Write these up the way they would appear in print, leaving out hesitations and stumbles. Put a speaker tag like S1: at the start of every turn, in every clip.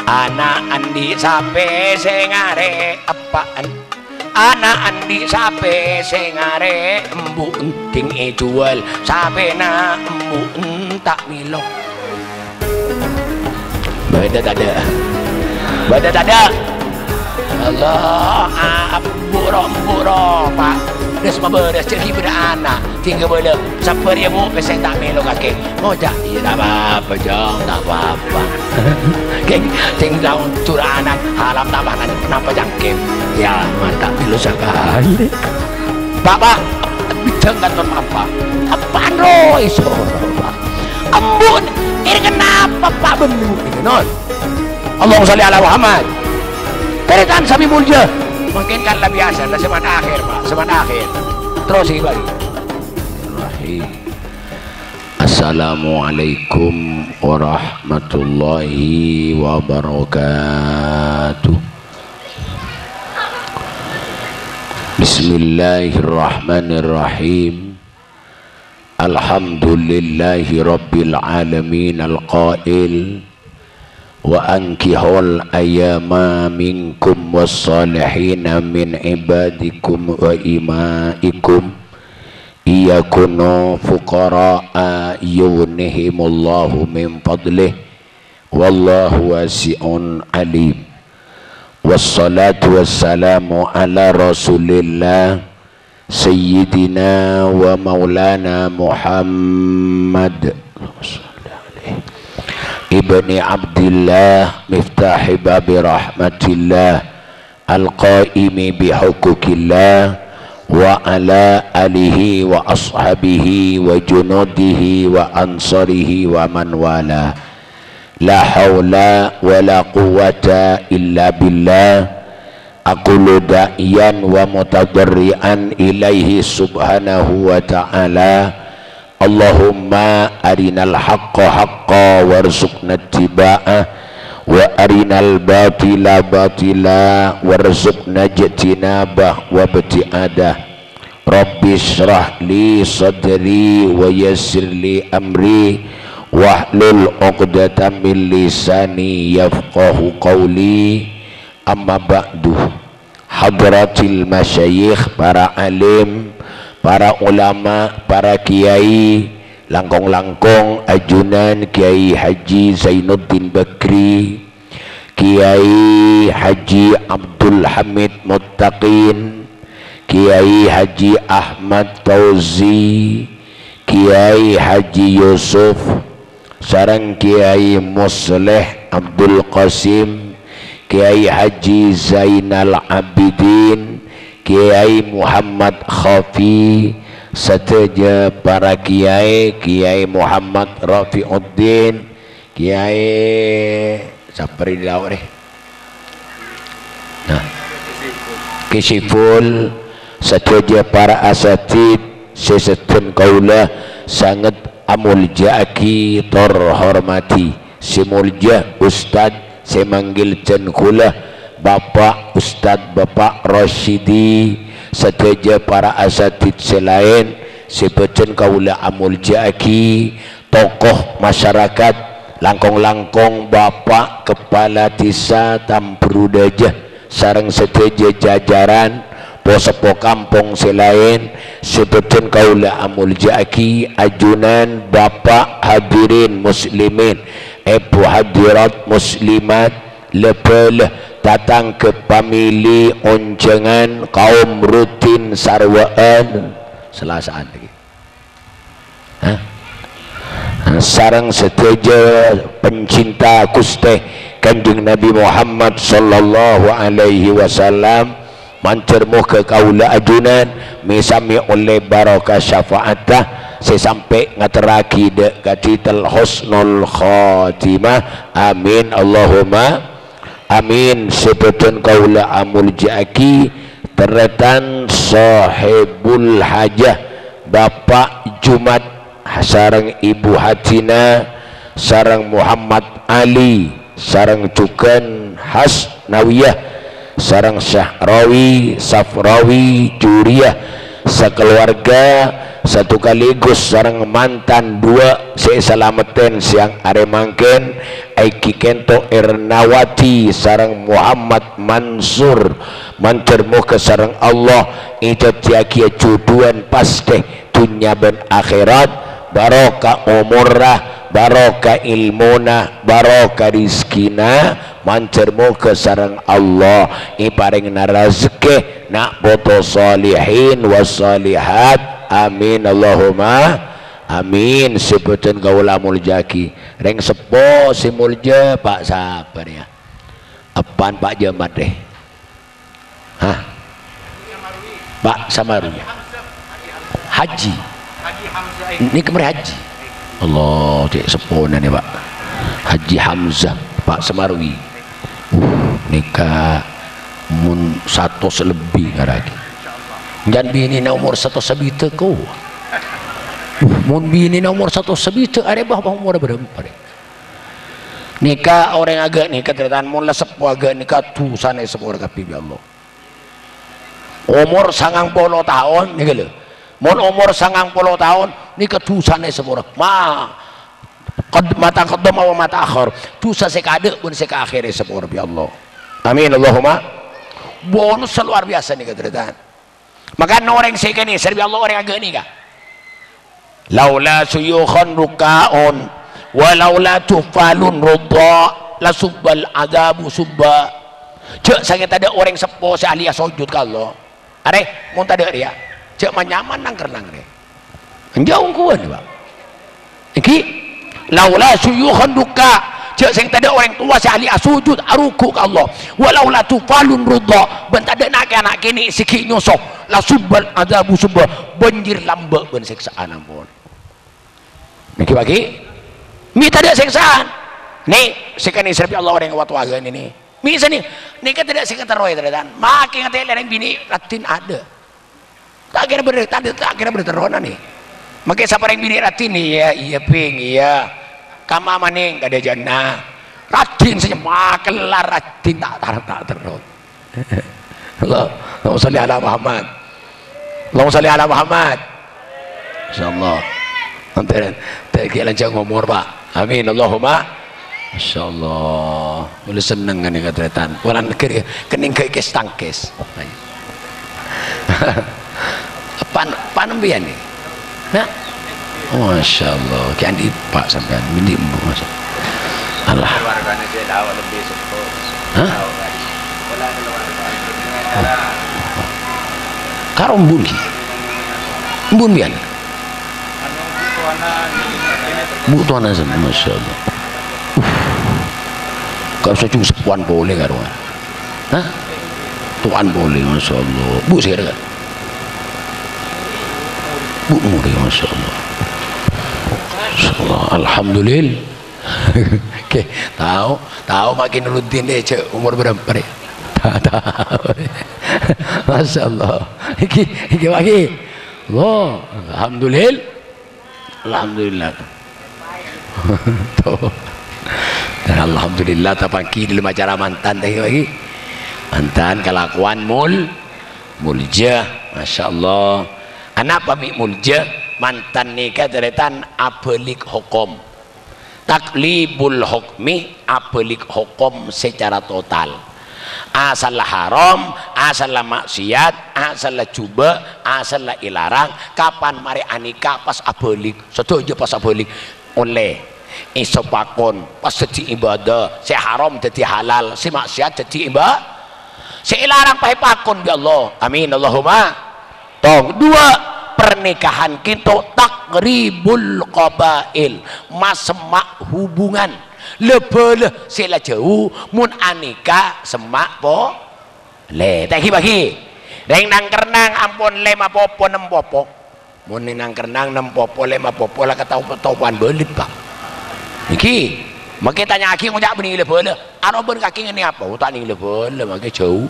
S1: anak andi sape sing arek apaan anak andi sape sing arek embu enting jual sape na embu entak milo badan ada Allah buro pak udah semua beres cerita beranak tinggal boleh siapa dia mau pesek tak melo kakek mau tak iya tak apa-apa jong tak apa-apa keng tinggal curanan halam tabanan kenapa jangkim ya mantap melo sekali pak bidang kantor apaan roh iso pak ambun ini kenapa pak bener ini non Allahumma sholli ala Muhammad terikan sami mulja mungkin kan lebih biasa lah semat akhir pak semat akhir terus ini bagi Assalamualaikum warahmatullahi wabarakatuh. Bismillahirrahmanirrahim. Alhamdulillahi rabbil alamin al-qail wa ankihul ayyama minkum wassalihina min ibadikum wa imaikum iyakunu fuqara'a yughnihimullahu min fadlih wallahu wasi'un alim. Wassalatu wassalamu ala rasulillah sayyidina wa maulana Muhammad ibni Abdillah miftahi babi rahmatillah al-qaimi bihukukillah wa ala alihi wa ashabihi wa junudihi wa ansarihi wa man wala la hawla wa la quwwata illa billah aqulu da'iyan wa mutadarrian ilaihi subhanahu wa ta'ala Allahumma arinal haqqa haqqa warzuqna ittiba'ah wa arinal batila batila warzuqna ijtinabah wa ibtiadah. Rabbi shrah li sadri wa yassir li amri wahlul 'uqdatam min lisani yafqahu qawli. Amma ba'du. Hadratil masyayikh, para alim, para ulama, para kiai, langkong-langkong ajunan Kiai Haji Zainuddin Bakri, Kiai Haji Abdul Hamid Muttaqin, Kiai Haji Ahmad Tauzi, Kiai Haji Yusuf, sareng Kiai Musleh Abdul Qasim, Kiai Haji Zainal Abidin, Kiai Muhammad Khafi, sateja para kiai, Kiai Muhammad Rafiuddin, Kiai sapri dilaw deh. Nah, Kisiful, sateja para asatid, sesetun kaula sangat amulja aki terhormati, simulja Ustad semanggil cen kula Bapak Ustadz Bapak Rashidi, sateja para asatid selain sepecen kaula amul jaki, tokoh masyarakat, langkong-langkong Bapak Kepala Desa Tambrudajah, sareng sateja jajaran posepo kampung selain sepecen kaula amul jaki, ajunan Bapak hadirin muslimin, ibu hadirat muslimat, lepel datang ke pamili oncengan kaum rutin sarwaan selasaan lagi. Sarang seteja pencinta Gusti Kanjeng Nabi Muhammad sallallahu alaihi wasallam mancermuh ke kaula ajunan misami oleh barakah syafaatah sesampai ngateraki de katital husnul khatimah. Amin Allahumma amin. Sepetun kaula amul jaki teretan sahibul hajah Bapak Jumat sareng Ibu Hatina sareng Muhammad Ali sareng Cuken Hasnawiyah sareng Syahrawi Safrawi Juriyah sekeluarga satu kaligus sareng mantan dua sesalameten siang aremangken Aiki Kento Ernawati sareng Muhammad Mansur mancermuh ke sareng Allah itu tiakia cuduan pasti dunia ben akhirat barokah umurah barokah ilmuna barokah rizkina mancermuh ke sareng Allah iparing rezeki nak boto salihin wassalihat amin Allahumma amin. Sebutin kaula muljaki reng sepo si mulja Pak sabar ya apaan Pak Jamat deh hah Pak Samaru Haji ini kemarin Haji Allah cek sepona nih Pak Haji Hamzah Pak Semarwi nikah mun 100 lebih ngaragi dan bini na umur 100 sebita kau mun bini na umur 100 sebita ada bah umur berapa nikah orang agak nikah ternyata mun lah sepuh agak nikah tu sana sepuh kapi Allah umur 90 tahun nikah le mun umur 90 tahun nikah tu sana sepuh ma mata qaddam wa mata akhir tu sa sekade pun seka akhir sepuh Allah amin Allahumma bonus luar biasa nikah ternyata maka orang seka ni serbi Allah orang agak nikah laula suyukhan rukaun walaula tufalun rudha la subbal adabu subba cek sangat ada orang sepo si ahli sujud ke Allah are mun tak ada dia cek manyaman nang kerenang dia jauh kuan Pak iki laula suyukhan ruka cek sing tak ada orang tua si ahli sujud aruku ke Allah walaula tufalun rudha ben tak ada anak kini sikit nyosok la subbal adabu subba banjir lambak ben siksaan ampun niki bagi mi tidak siksaan nih sekali serbi Allah orang waktu agan ini mi sini nika tidak siksaan teroi terdan makin ngate lereng bini ratin ada tak kira ber tak kira berterona nih makin siapa yang bini ratin iya iya ping iya kama maning gak ada jannah ratin saja makelar ratin tak terus Allahumma sholli ala Muhammad Allahumma sholli ala Muhammad insyaallah nanti terkira lancang umur Pak amin Allahumma insyaallah boleh seneng kan ya katretan walan negeri kening ke kes tangkes panembian nih nah Masya Allah kian di Pak sampean mindi Masya Allah keluarganya dia dawa lebih sepuh hah karom bungi bun bian bu tuan azam Masya Allah kau usah cuma sepuan boleh karuan hah tuan boleh Masya Allah bu saya kan bu murid Masya Allah alhamdulillah oke tahu makin rutin deh cek umur berapa deh tahu Masya Allah iki lagi Allah alhamdulillah tuh dan alhamdulillah tapaki di acara mantan tadi lagi mantan kelakuan mulja Masya Allah anak pamik mulja mantan nikah deretan apelik hukum taklibul hukmi apelik hukum secara total asal haram asal maksiat asal cuba asal ilarang kapan mari anika pas apelik setuju pas apelik oleh isopakon pas jadi ibadah si haram jadi halal si maksiat jadi ibadah si ilarang pakai pakon ya Allah amin Allahumma tong dua pernikahan kita takribul qabail masemak hubungan lebih sila jauh mun anika semak po le tak bagi reng nang kernang ampun lema popo nem popo mun nang kernang nem popo lema popo lah kata topan belit Pak iki maka tanya aki ngajak beni lebih anu ben kaki ini apa tak ning lebih maka jauh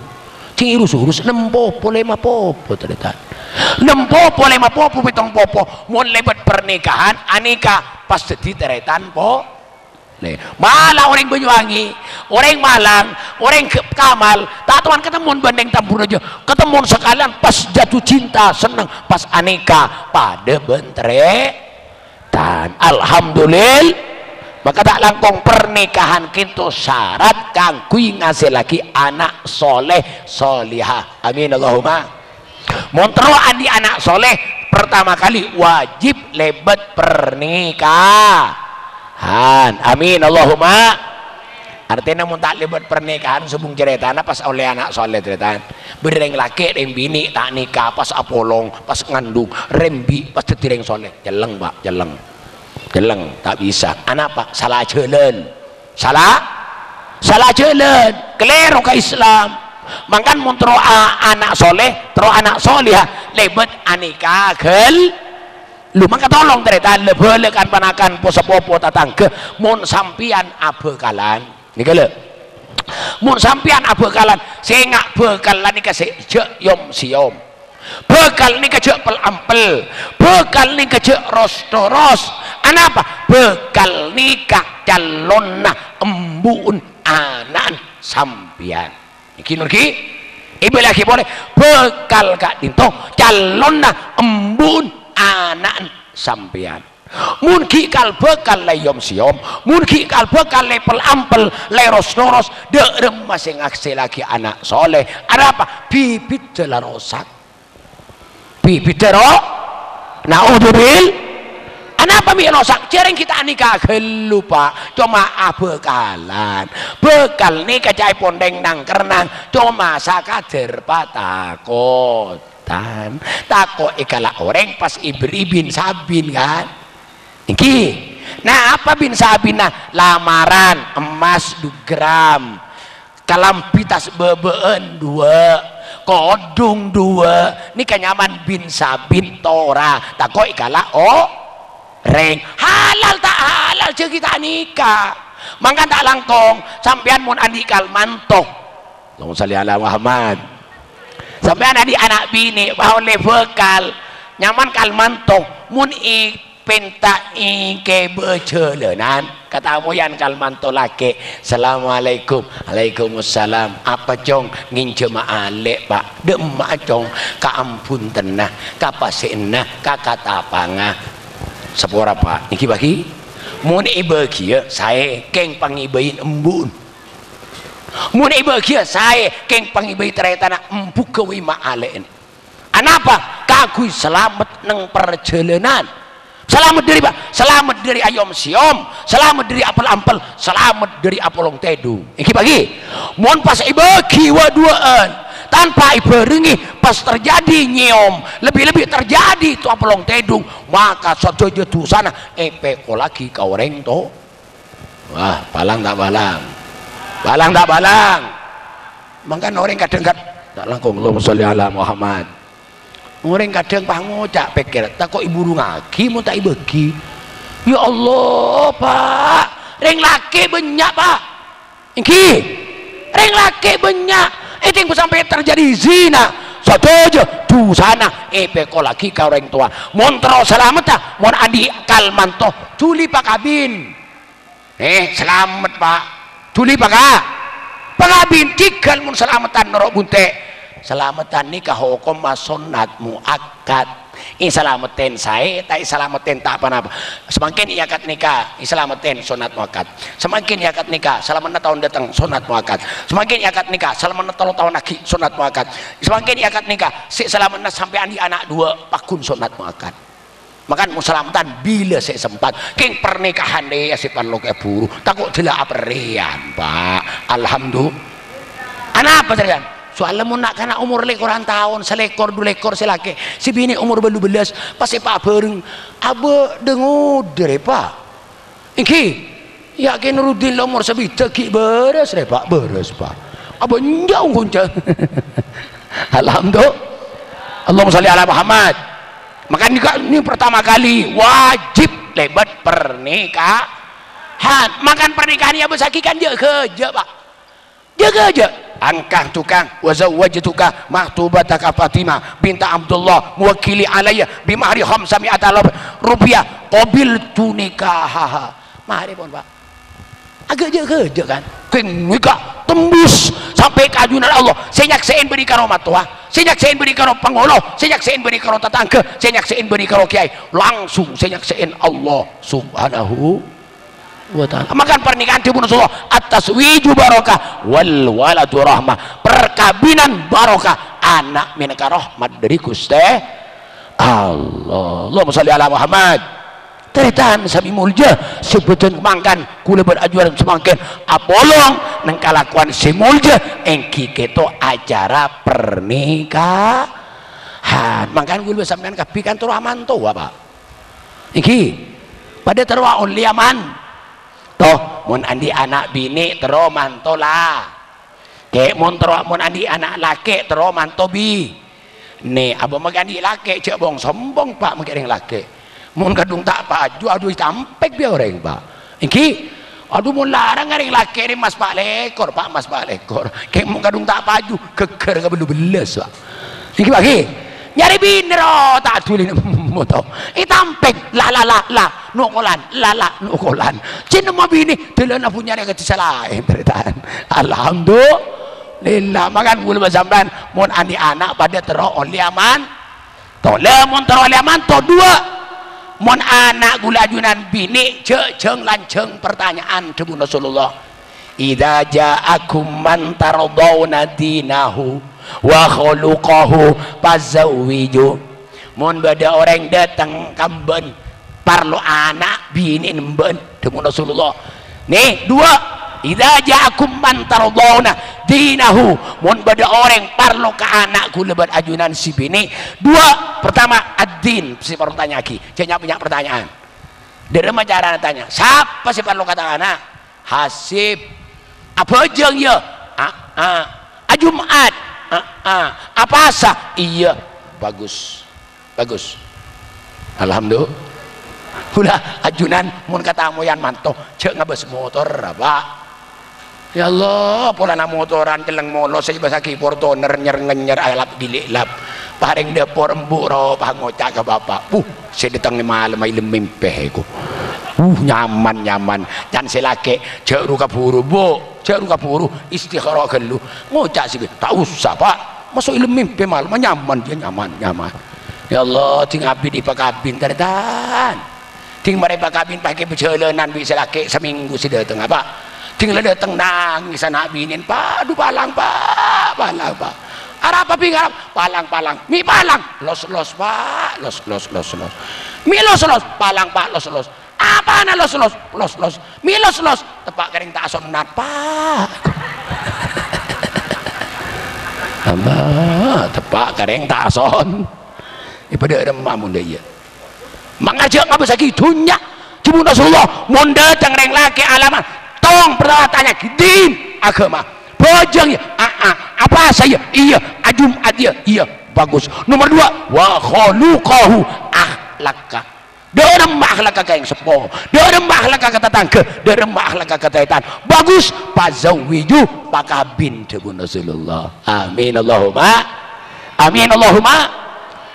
S1: cing urus nem popo lema popo ternyata nem popo lema popo pitong popo mun lebat pernikahan anika pas jadi teretan po Malah orang Banyuwangi, orang Malang, orang Kamal, tak tuan ketemu bandeng tampur aja, ketemu sekalian pas jatuh cinta, seneng, pas aneka pada bentre dan alhamdulillah. Maka tak langkong pernikahan kita syarat kangkui ngasih lagi anak soleh solihah. Amin Allahumma. Montro andi anak soleh pertama kali wajib lebet pernikahan. Amin Allahumma. Artinya mun tak lebet pernikahan sebung ceritana pas oleh anak soleh ceritana bereng laki reng bini tak nikah pas apolong pas ngandung rembi pas tetireng soleh jeleng pak jeleng tak bisa. Anak pak salah jalan salah jalan keliru ke Islam. Makan montro anak soleh tro anak soleh lebet anika gel lu maka tolong cerita lebelekan panakan posepopo tatangke mun sampian abekalan nikele mun sampian abekalan sengak bekalan nika sejak yom siom bekal nika jek pel ampel bekal nika jek ros anapa bekal nika calonna embun anan sampian iki nurki ibu lagi boleh bekal kak dinto calonna embun anan sampian mun ki kal bekal le yom siom mun ki kal bekal le pel ampel le ros derem masing aksi lagi anak soleh ada apa bibit telah rosak bibit terok naudzubil anapa mi rosak cereng kita nikah lupa cuma bekalan bekal nih kacai pondeng nang kerenang cuma sakader patakotan takut ikala orang pas ibri bin sabin kan iki nah apa bin sabin nah lamaran emas 2 gram kalampitas bebeen 2 kodung 2 ini kenyaman bin sabin tora tak kok ikala reng halal tak halal je kita nikah mangkan tak langkong sampean mun andi kalmantok Allahumma sholli ala Muhammad sampean andi anak bini bahole bekal nyaman kalmantok mun penta ke becelenan kata moyan kalmanto laki assalamualaikum waalaikumsalam apa cong ngince maalek pak de emak cong ka ampun tenah ka pasenah ka katapanga sepora pak niki bagi mun ibe kieu sae keng pangibein embun mun ibe kieu sae keng pangibein teretana empuk kewi maalek anapa kagui selamat neng perjalanan selamat dari pak selamat dari ayom siom selamat dari apel ampel selamat dari apolong tedu iki bagi mohon pas ibagi waduaan tanpa ibarengi pas terjadi nyiom lebih-lebih terjadi itu apolong tedung maka sojo jetu sana epeko lagi kau reng to wah balang tak balang mangkan orang kadang tak langkung Allahumma sholli ala Muhammad orang kadang pangocak pikir tak kok ibu ngaki mau tak ibagi ya Allah pak reng laki banyak pak iki reng laki banyak itu sampai terjadi zina sotojo tu sana peko lagi kau orang tua montro selamat tak mon adi kalmanto tuli pak kabin selamat pak tuli pak kabin cikal mon selamatan norok bunte selamatan nikah hukum sunat muakkad islamaten saya tak islamaten tak apa-apa semakin iakat nikah islamaten sunat muakkad semakin iakat nikah selama tahun datang sunat muakkad semakin iakat nikah selama tahun lagi sunat muakkad semakin iakat nikah si selama sampai andi anak 2 pakun sunat muakkad makan musalamatan bila saya sempat king pernikahan deh si panlok buru takut tidak aperian pak alhamdulillah anak apa terjadi soalnya mau nak kena umur lekoran tahun selekor 2 lekor selaki si bini umur 12 pasti pak bareng abe dengar deh pak iki yakin Rudin umur sebita ki beres deh pak beres pak abe njauh kuncang alhamdulillah Allahumma sholli ala Muhammad maka ini pertama kali wajib lebat pernikahan makan pernikahan ya besakikan jaga pak jaga aja angkah tukang wazawwajtuka maktubataka Fatimah binta Abdullah muwakkili alayya bimahri 500 rupiah qabiltu nikahaha mahari pun pak agak je kan keng wika tembus sampai kajunan Allah. Saya nyaksain beri karo matua, saya nyaksain beri karo pangolo, saya nyaksain beri karo tetangga, saya nyaksain beri karo kiai, langsung saya nyaksain Allah subhanahu wa ta'ala. Makan pernikahan di Rasulullah atas wiju barokah wal waladu rahmah, perkawinan barokah, anak minaka rahmat dari Gusti Allah. Allahumma sholli ala Muhammad. Teritan sami mulja sebutan mangkan kula berajuan semangkin apolong nang kalakuan si mulja engki keto acara pernikahan mangkan kula sampean kabeh kan turu amanto apa iki pada teru only aman toh mun andi anak bini teru manto lah kek mun andi anak laki teru manto bi nih abang magandi laki cek bong sombong pak mengkiring laki mun kadung tak paju aduh tampek biar orang pak iki aduh mun larang ngaring laki ni mas pak lekor pak mas pak lekor kayak mun kadung tak paju keker ke beles pak iki bagi nyari binro tak tulin moto tampek la nukolan cina mau bini telana punya yang ketisalahin beritaan alhamdulillah makan gula sampean mun andi anak pada tero oli aman to lemon tero oli aman to dua mon anak gula ajunan bini ceng lanceng pertanyaan debu Rasulullah idza ja'akum man tardawna dinahu wa khuluquhu fazawwiju mon bada orang datang kamben parlo anak bini nemben debu Rasulullah nih dua idza ja'akum man tardawna dinahu mon bada orang parlo ke anak gula ajunan si bini dua pertama ad-din si pertanyaan lagi jangan punya pertanyaan dari cara tanya siapa si parlo kata anak hasib apa jeng ya Jumat apa asa iya bagus alhamdulillah ulah ajunan mun kata moyan manto cek ngabes motor apa ya Allah pola na motoran teleng molo saya bahasa Fortuner nyer alap dililap paring depor embuk ro pangocak ke bapak saya datang malam ay lemempeh ko nyaman dan selake cek ruka buru istikharah gelu ngocak sih tak usah pak masuk lemempeh malam nyaman ya Allah ting abdi di pakabin taritan ting mereka kabin pakai perjalanan bisa laki seminggu sih datang apa tinggal datang nangis anak binin padu palang pak arah apa pinggir palang mi palang los pak los mi los palang pak los apa na los mi los tepak kering tak ason nat pak hamba tepak kering tak ason pada remah munda iya mengajak ngapa sakitunya cuma Rasulullah munda tengreng laki alaman tong pertama tanya din agama bojang ya apa saya iya Jumat ya iya bagus nomor dua wa khuluquhu akhlaka dalam akhlaka yang sepo dalam akhlaka kata tangke dalam akhlaka kata etan bagus pazawiju pakabin debu Rasulullah amin Allahumma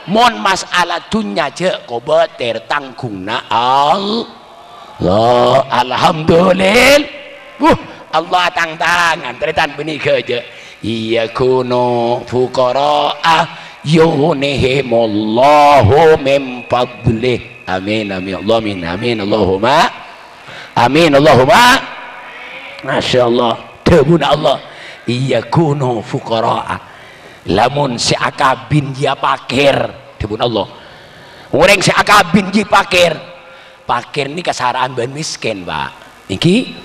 S1: mon masalah dunya je kobeter tangkungna Allah alhamdulillah Allah tangan teritan benih kerja iya kuno fuqara'a yunihimullahu min fadlih amin Allahumma Masya Allah tebun Allah iya kuno fuqara'a lamun si akabin dia pakir tebun Allah orang si akabin dia pakir ini kasaraan ban miskin pak iki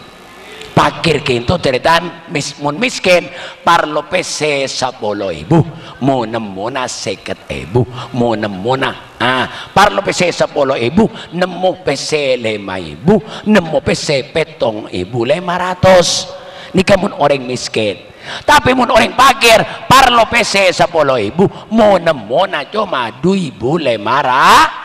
S1: pakir kinto teritan miskin parlo pese 10.000 mo nemona 50.000 mo nemona parlo pese 10.000 nemo pese 5.000 nemo pese 7.500 ini kamu orang miskin tapi mun orang pakir parlo pese 10.000 mo nemona cuma 2.500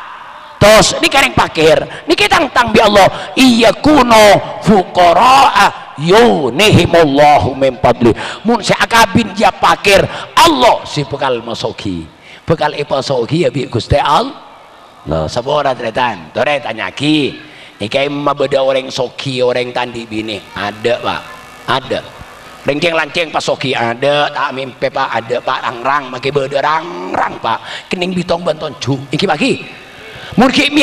S1: tos ini kering pakir ini kita tang bi Allah iya kuno fuqara'a yunihimullahu min fadli mun si akabin dia pakir Allah si bekal masoki bekal ipasoki ya bi Gusti Allah sabora tretan tore tanya ki Ikai mah beda orang soki orang tandi bini ada pak, ada. Renceng lanceng pak soki ada, tak mimpi pak ada pak rang makai beda rang pak. Kening bitong banton cu, iki pagi. Mungkin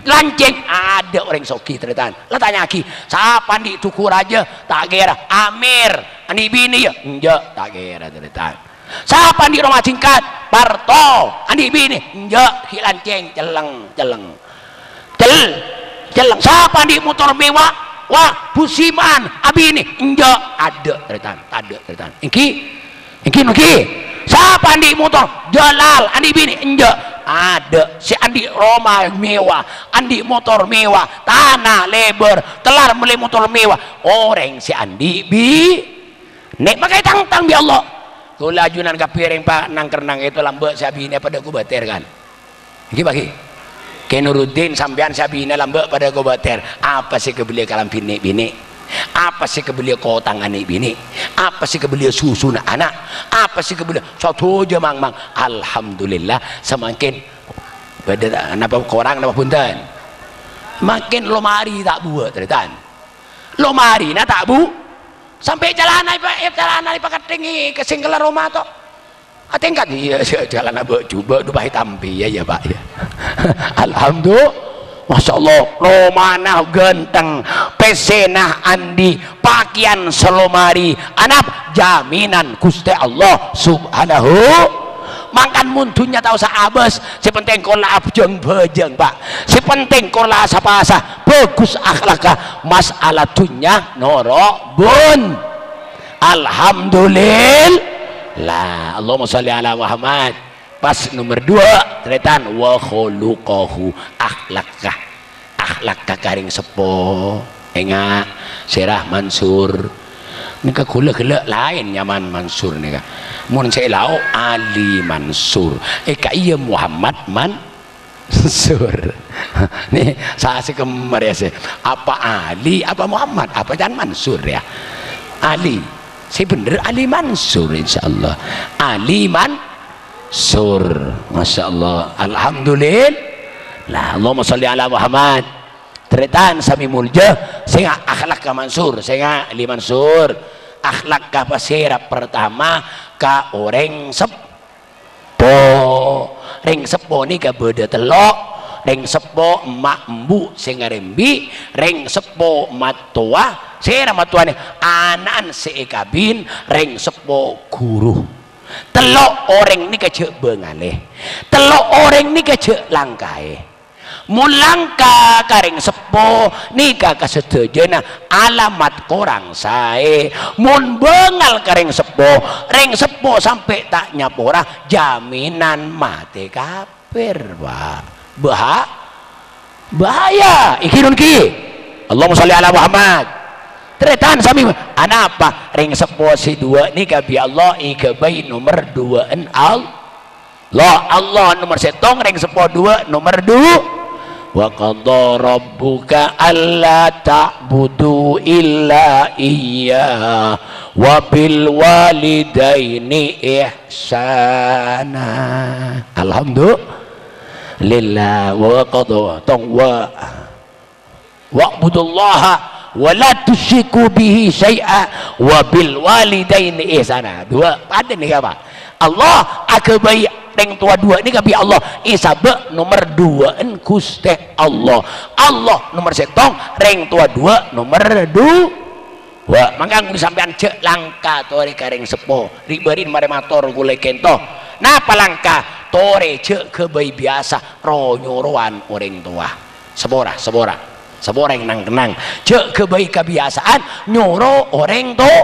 S1: lanceng ada orang soki teretan. Lah tanya aki, siapa di tuku raja tak kira Amir, andi bini ya, enggak tak kira teretan. Siapa di rumah singkat Parto, andi bini, enggak lanceng celeng. Jelang siapa di motor mewah wah Busiman abi ini enggak ada teretan iki siapa di motor Jalal andi bini enggak ada si andi Roma mewah andi motor mewah tanah lebar telar beli motor mewah orang si andi bi nek pakai tang bi Allah kula ajunan ka piring pak nang kerenang itu lambe si abi ini pada ku bater kan iki bagi Nuruddin sampean sabina lambe pada gobater apa sih kebeli kalam bini apa sih kebeli kau tangani bini apa sih kebeli susu anak apa sih kebeli satu aja mang alhamdulillah semakin beda napa korang napa punten makin lomari tak buat teretan lomari na tak bu sampai jalan pakai tinggi ke singgala rumah toh tingkat iya jalan abah coba dubai tampi ya pak ya alhamdulillah masya Allah romanah genteng pesenah andi pakaian selomari anap jaminan Gusti Allah subhanahu makan muntunya tahu saabes si penting kola abjeng bejeng pak si penting kola sapasa bagus akhlakah masalah dunya noro bun alhamdulillah lah Allahumma sholli ala Muhammad pas nomor 2 teretan wa khuluquhu akhlakah karing sepo enga Serah Mansur nika kula lain nyaman Mansur nika mun saya lau Ali Mansur ka iya Muhammad Mansur nih saya si kemar ya apa Ali apa Muhammad apa jangan Mansur ya Ali si bener Ali Mansur insyaallah Ali Mansur masya Allah alhamdulillah lah Allahumma sholli ala Muhammad teretan sami mulja sehingga akhlak ka Mansur sehingga Ali Mansur akhlak ka pasira pertama ka orang sepo ring sepo ni ka beda telok ring sepo emak embu sehingga rembi ring sepo matua sera matuane anan seekabin ring sepo guru telok orang ni kecek bengaleh telok orang ni kecek langkai mulangka karing sepo nika kasetejena alamat korang sae mun bengal karing sepo ring sepo sampai tak nyapora jaminan mati kafir pak bahaya ikirun ki Allahumma sholli ala Muhammad teretan sami anapa ring sepo si 2 ni kabi Allah ikabai nomor 2 en Allah nomor setong ring sepo 2 nomor 2 wa qadha rabbuka alla ta'budu illa iyyah wa bil walidaini ihsana alhamdulillah wa qadha tong wa'budullaha wala tusyriku bihi syai'a wa bil walidaini ihsana 2 pada nih apa Allah akabai ring tua 2 ni kabi Allah isabe nomor 2 en Gusti Allah nomor setong ring tua 2 nomor 2 wah mangga sampean cek langka tore karing sepo riberin mare mator gule kento napa langka tore cek kebai biasa ronyoroan orang tua seborang nang cek kebaik kebiasaan nyoro orang to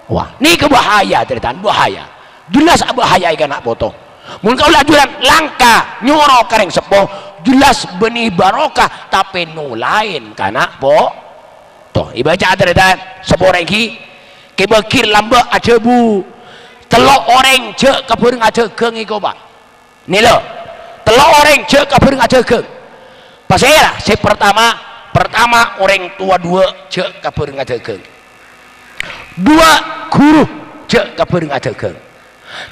S1: wah ini kebahaya teritan bahaya jelas bahaya ikan nak potong mun kau lajuran langka nyoro kareng sepo jelas benih barokah tapi nu lain kana po toh ibaca teritan seborang ki kebakir lamba ajebu telok orang cek keburung aje geng iko pak nilo telok orang cek keburung aje geng pasera si pertama orang tua 2 cek kapur ngajegeng 2 guru cek kapur ngajegeng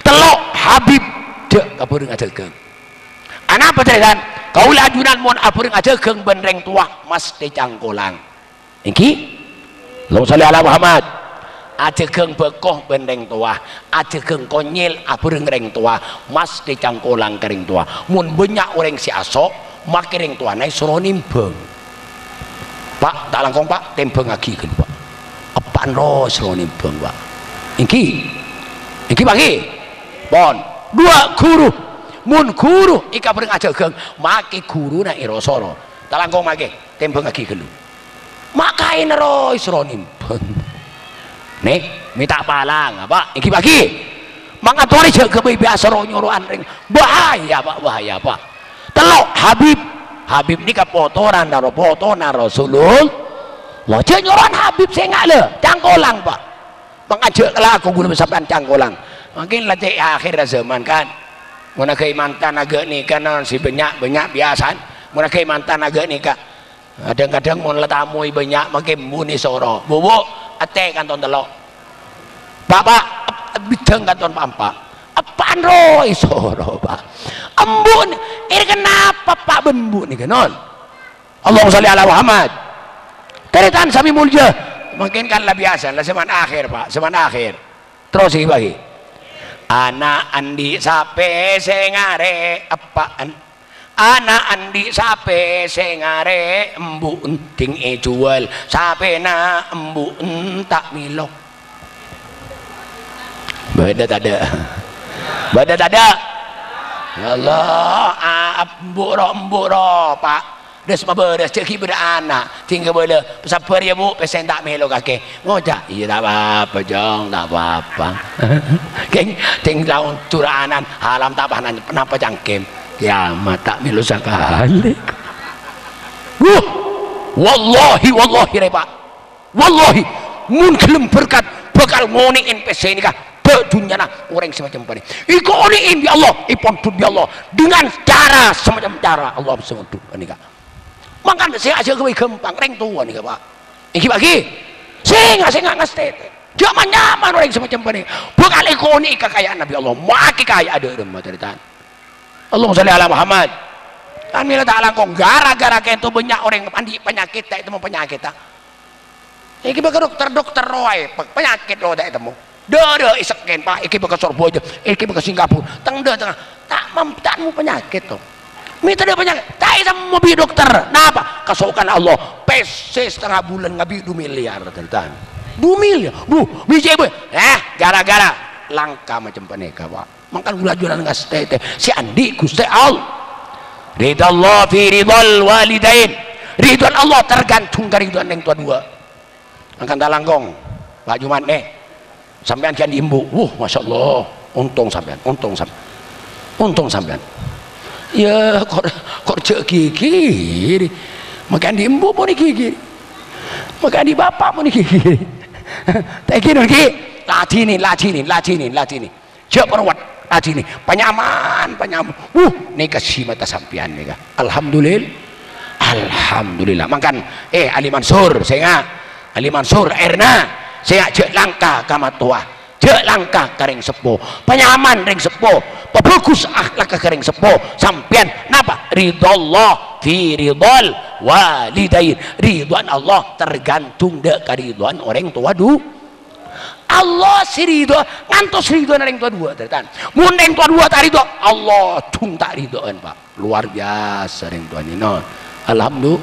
S1: telok Habib cek kapur ngajegeng Kenapa kan kau lajunan mon apureng aja keng benreng tua mas de cangkolang iki Allahumma sholli ala Muhammad aja keng bekoh benreng tua aja keng konyil apureng reng tua mas de cangkolang kering tua mun banyak orang si asok makiring tua naik suruh nimbang Pak tak langkong Pak tembeng lagi kan Pak apaan roh suruh nimbang Pak iki bagi bon dua guru mun guru ika bereng aja geng maki guru na irosoro talangkong maki tembeng lagi gelu makain roy seronim nih minta palang apa iki bagi mangatori jaga biasa roh nyuruhan ring bahaya pak telok Habib ini kapotoran naro foto naro sulul lo nyuruhan Habib saya nggak le cangkolang pak pengajak laku guna sampai cangkolang mungkin lah akhir zaman kan mana kai mantan agak nikah non si banyak biasa mana kai mantan agak nikah kadang-kadang mau letamui banyak makin muni soro bobo ate kanton telok bapak bidang kanton pampak apaan roy soro pak embun ini kenapa pak bembu nih non Allahumma sholli ala Muhammad teritan sami mulia mungkin kan lah biasa lah zaman akhir pak zaman akhir terus ini bagi anak andi sape sengare apaan anak andi sape sengare embu enting jual sape na embu tak milo badat ada ya Allah embu ro pak des maberes ceki beda anak tinggal boleh sabar ya bu pesen tak melo kakek ngojak iya tak apa jong tak apa keng tinggal turanan halam tak pahanan kenapa cangkem kiamat tak melo sekali wallahi repak wallahi mun kelem berkat bakal ngoniin pesen ini kah dunia nah orang semacam ini iko oniin ya Allah ipon ya Allah dengan cara semacam cara Allah semacam ini kah makan saya aja gue gampang reng tua nih pak ini bagi saya nggak ngastet jangan nyaman orang semacam ini bukan ikoni kekayaan Nabi Allah maki kaya ada rumah ceritaan Allahumma sholli ala Muhammad kan mila tak langkong gara-gara itu banyak orang mandi penyakit tak temu penyakit tak ini bakal dokter roy penyakit lo tak temu dada iseken pak ini bakal Surabaya ini bakal Singapura tengah tak mau penyakit tuh minta dia penyakit tak sama mobil dokter kenapa kesukaan Allah PC setengah bulan ngabi 2 miliar tentang 2 miliar bisa gara-gara langka macam peneka pak makan gula jualan nggak stay si Andi Gusti Allah ridha Allah fi ridhal walidain ridwan Allah tergantung dari ridwan yang tua dua akan talangkong Pak Jumat nih sampean kian imbu Masya Allah untung sampean ya kok cek gigi makan di embu pun gigi makan di bapak pun gigi tak kira lagi latini cek perawat lagi penyaman nih kasih mata sampian nih alhamdulillah makan Ali Mansur Erna saya cek langkah kama tua cek langkah kering sepo penyaman ring sepo bagus akhlak kering sepo sampian napa ridallah fi ridal walidain ridwan Allah tergantung dek ridwan orang tua Allah si ridho ngantos ridho orang tua dua tertan mun orang tua dua tak ridho Allah tung tak ridhoan pak luar biasa orang tua ini no alhamdulillah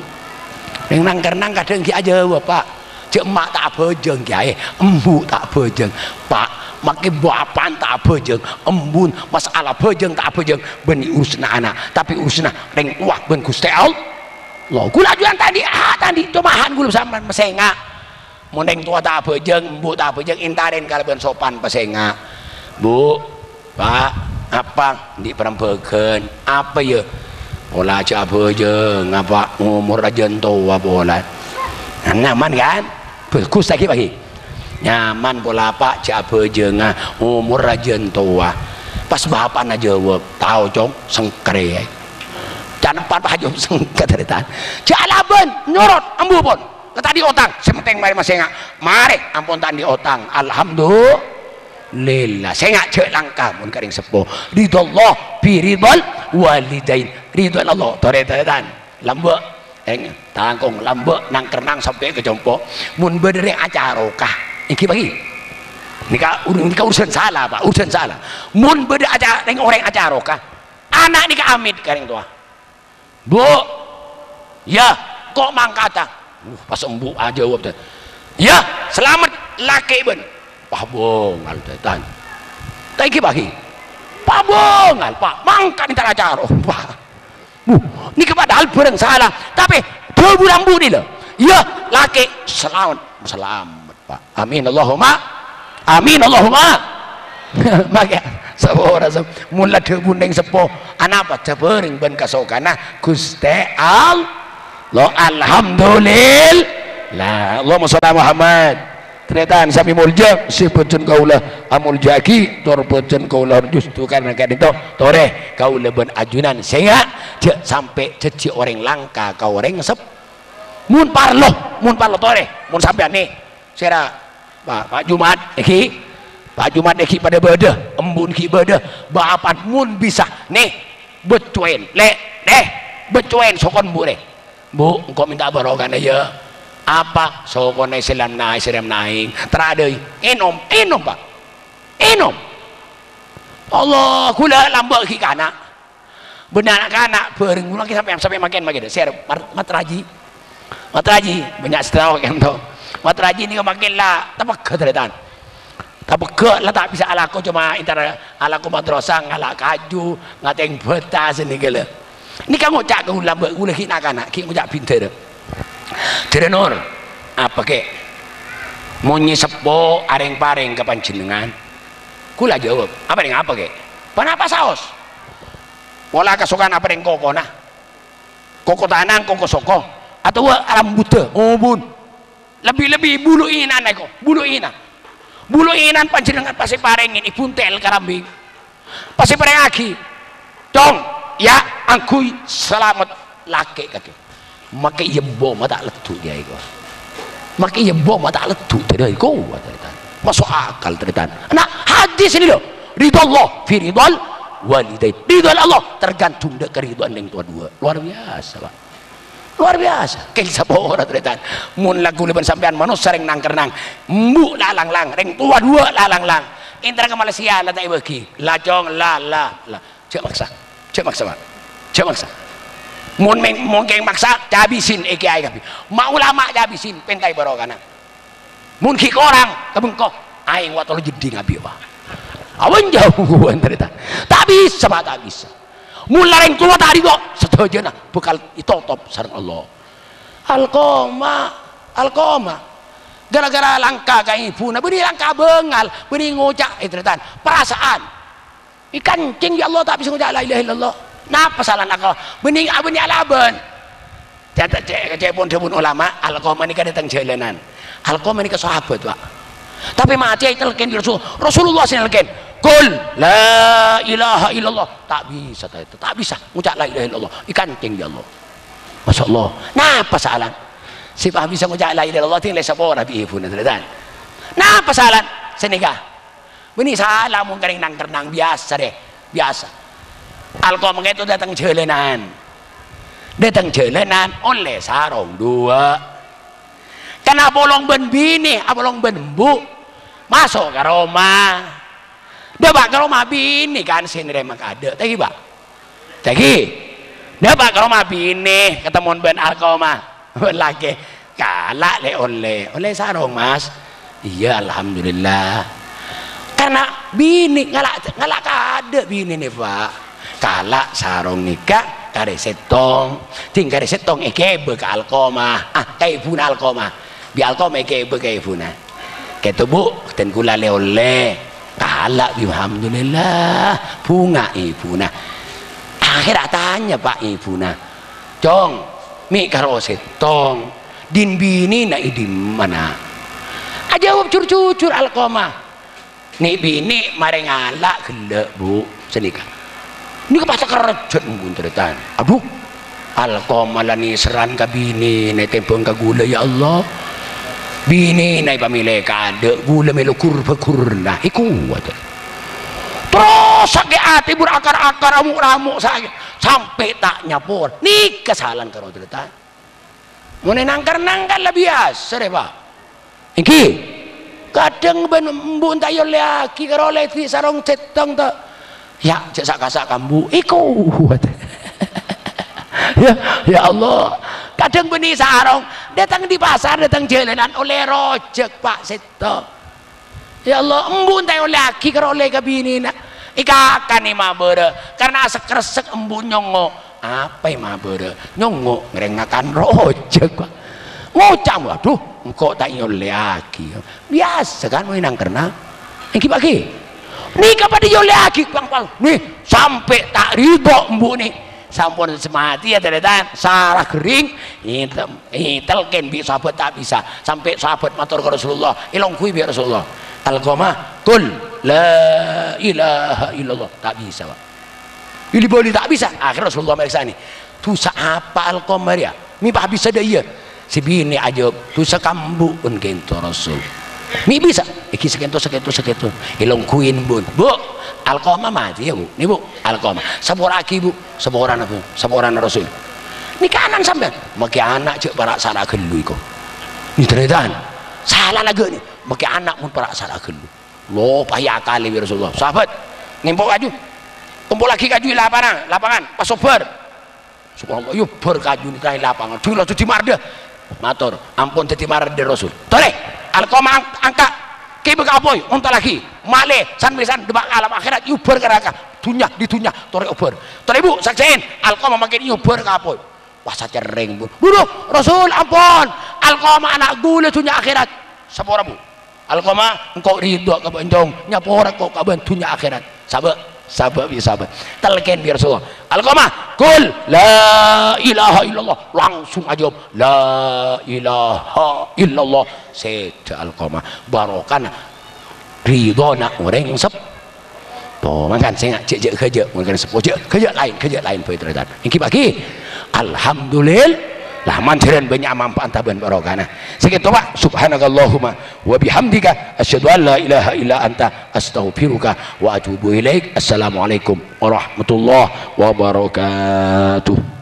S1: yang nang kadang aja pak cek mak tak bejeng kiai embu tak bejeng pak makin bapan tak bejeng embun masalah bejeng tak bejeng beni urusna anak tapi urusna reng wah ben Gusti Allah kula juan tadi cobahan gula sampean mesenga mun tua tak bejeng embu tak bejeng intaren kalaban sopan pesenga bu pak apa di perempeken apa ya pola cak bejeng apa umur rajen tua bola nyaman kan bagus lagi bagi nyaman pola pak cabe jenga umur rajen tua pas bapak na jawab tahu cong sengkere jangan pak jawab sengketeritan jalaban nyorot ambu pun tadi otang sementeng mari masih nggak mari ampun tadi otang alhamdulillah lillah. Saya nggak cek langkah mun karing sepuh. Ridallah bi ridal walidain. Ridal Allah toretan lambek tangkung lambek nang kernang sampai ke jompo. Mun berdiri acara kah iki bagi nikah urusan salah Pak, urusan salah. Mun berdiri acara dengan orang acara kah anak nikah amit karing tua bu ya kok mangkata pas embu aja jawab ya selamat laki ben Pak bongal tetan taiki bagi Pak bongal Pak mangkat di acara Pak bu ini padahal bareng salah tapi 2 bulan bu ni loh ya laki selamat Pak amin Allahumma maka sebuah mula debundeng sepuh anak apa cebering ben kasokana Gusti Allah alhamdulillah Allahumma sholli Muhammad ternyata sami mulja si pecun kaulah amul jaki tor pecun kaulah justu karena kan itu tore kaulah ben ajunan sehingga sampai ceci orang langka kau orang sep mun parlo tore mun sampai nih saya Pak Jumat Pak Jumat eki pada beda embun ki beda baapan mun bisa nih becuen becuen sokon bu deh bu engkau minta barokah aja apa sokon Islam naik teradai enom Pak enom Allah kula lambak ki kana benar kana bareng ulang sampai makin share matraji banyak setelah yang tahu matraji ini makin lah tapak keteretan tapi lah tak bisa alaku cuma antara alaku madrasah ngalak kaju ngateng betas ini gila ini kan ngocak ke ulang boleh kita kanak kita ngocak pinter terenor apa ke monyi sepo areng pareng ke panjenengan kula jawab apa ning apa ke panapa saos wala kesukaan apa ning koko nah koko tanang koko soko atau alam buta oh bun lebih bulu inan aku bulu inan panjenengan pasti parengin ibuntel karambing pasti parengaki dong ya angkui selamat laki kaki maka iya bom tak letu dia itu maka iya bom tak letu tidak itu masuk akal teritan nah hadis ini loh ridallah fi ridal walidain ridal Allah tergantung dari keriduan yang tua-dua luar biasa Pak luar biasa kisah orang teritan mun lagu leban sampean manusia sering nang-kernang mbu lalang-lang reng tua dua lalang-lang intra ke Malaysia lah tak bagi lacong lah cek maksa Pak cek maksa mun keng maksa jabisin EKI kapi mau lama jabisin pentai barokana mun ki orang kebengkok aing watol jadi ngabi Pak awan jauh teritan tak bisa Pak tak bisa mulai yang tua tadi kok setuju nah bekal itu top sareng Allah alkoma gara-gara langka kayak ibu nah beri langka bengal beri ngocak teretan perasaan ikan cing ya Allah tak bisa ngocak la ilaha illallah napa salah nakal bening abeni alaban cek pun ulama alkoma ini kan datang jalanan alkoma ini ke sahabat Pak tapi mati itu leken Rasulullah sini leken kul la ilaha illallah tak bisa tak bisa ngucap la ilaha illallah ikan cing ya Allah Masya Allah napa salah si Pak bisa ngucap la ilaha illallah tinggal sepuluh nabi ibu nanti napa salah senikah ini salah mungkin nang biasa deh biasa alkohol itu datang jalanan oleh sarong dua karena bolong ben bini bolong ben bu masuk ke rumah dia bak ke rumah bini kan sini remak ada tadi bak dia bak ke rumah bini ketemu ben alkoma ben lagi kalah oleh sarong mas iya alhamdulillah karena bini ngalak ada bini nih Pak kalah sarong nikah kare setong tinggal setong ekebe ke alkoma kayak ibu alkoma bi alkoma ekebe kayak ibu kayak bu ten gula oleh kalah alhamdulillah bunga ibu akhirnya tanya Pak ibu cong mi karo setong din bini di mana jawab curcur alkoma nih bini mare ngalak gelek bu senika ini kepasa kerjaan pun teritan aduh alkoma lah nih seran ke bini nih tempong ke gula ya Allah bini naik pamilih kade gula melu kurna iku terus sakit hati berakar-akar ramuk-ramuk sampai tak nyapur nih kesalahan karo cerita mau nangkar lah biasa deh pak iki kadang mbun tayo laki karo letri sarong cetong tak ya cek sak kambu iku ya Allah kadang beni sarong datang di pasar datang jalanan oleh rojek pak seto ya Allah embun tayo laki karo oleh kabini nak ikakan ni mabere karena sekresek embun nyongo apa yang mabere nyongo ngerengakan rojek pak ngocam waduh engkau tak nyol laki biasa kan menang karena iki pagi nih kapan dia laki bang nih sampai tak ribo embun nih sampun semati ya teretan salah kering telken bi sahabat tak bisa sampai sahabat matur ke Rasulullah ilong kui biar Rasulullah alqamah kul la ilaha illallah tak bisa pak ini boleh tak bisa akhirnya Rasulullah meriksa nih tuh apa alqamah ya mipah bisa dah iya si bini aja tuh sekambu pun kento Rasul mi bisa iki sekento ilong kuin bun bu alqamah mati ya bu nih bu alqamah seboraki bu seboran apa seboran Rasul ini kanan sampai maki anak cek para salah gelu iko ini teretan salah lagi nih maki anak pun para salah gelu lo payah kali Rasulullah sahabat ngimpok kaju kumpul lagi kaju di lapangan pas sober subhanallah yuk berkaju di lapangan dulu langsung dimarda matur ampun jadi marda Rasul toleh alqamah angka kibek apa untuk lagi malih san-san debak alam akhirat yuber keraka dunya di dunya tore uber tore ibu saksen alqamah makin yuber ke apa wah sacereng bu buruh Rasul ampun alqamah anak gula dunya akhirat sapora bu alqamah engkau ridho ke benjong nyapora kau ke dunya akhirat sabar bisa sabar telken biar Rasulullah alqamah kul la ilaha illallah langsung aja la ilaha illallah seda alqamah barokana ridho nak orang sep tuh makan saya cek kerja mungkin sepuluh kerja lain peteratan ini bagi alhamdulillah lah mandiran banyak manfaat taban barokana segitu pak subhanakallahumma wa bihamdika asyhadu an la ilaha illa anta astaghfiruka wa atubu ilaik assalamualaikum warahmatullahi wabarakatuh.